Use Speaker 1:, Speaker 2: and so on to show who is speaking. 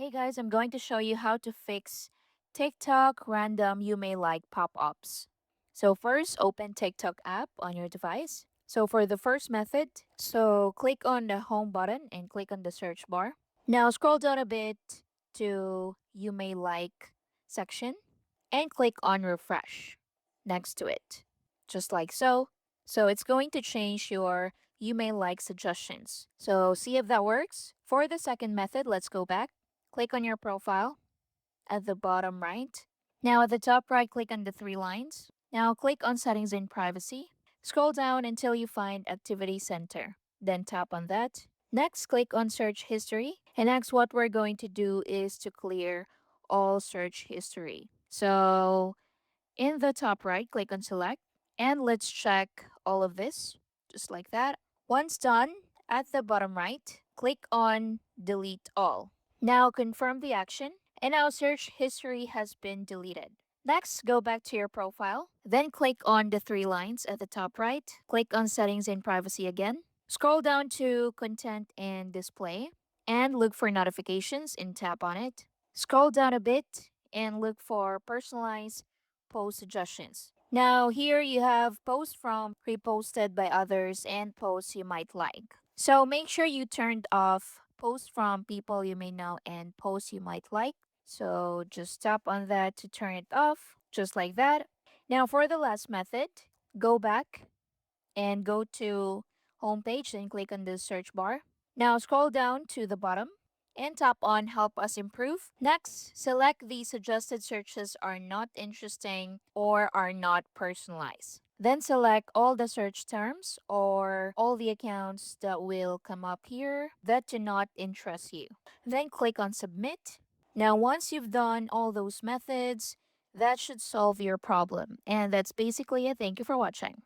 Speaker 1: Hey guys, I'm going to show you how to fix TikTok random you may like pop-ups. So first, open TikTok app on your device. So for the first method, click on the home button and click on the search bar. Now scroll down a bit to you may like section and click on refresh next to it. Just like so. So it's going to change your you may like suggestions. So see if that works. For the second method, let's go back. Click on your profile at the bottom right. Now at the top right, click on the three lines. Now click on settings and privacy. Scroll down until you find activity center. Then tap on that. Next, click on search history. And next, what we're going to do is to clear all search history. So in the top right, click on select. And let's check all of this, just like that. Once done, at the bottom right, click on delete all. Now confirm the action, and now search history has been deleted. Next, go back to your profile. Then click on the three lines at the top right. Click on settings and privacy again. Scroll down to content and display and look for notifications and tap on it. Scroll down a bit and look for personalized post suggestions. Now, here you have posts from reposted by others and posts you might like. So make sure you turned off posts from people you may know and posts you might like. So just tap on that to turn it off, just like that. Now, for the last method, go back and go to homepage and click on the search bar. Now scroll down to the bottom and tap on help us improve. Next, select the suggested searches are not interesting or are not personalized. Then select all the search terms or all the accounts that will come up here that do not interest you. Then click on submit. Now once you've done all those methods, that should solve your problem. And that's basically it. Thank you for watching.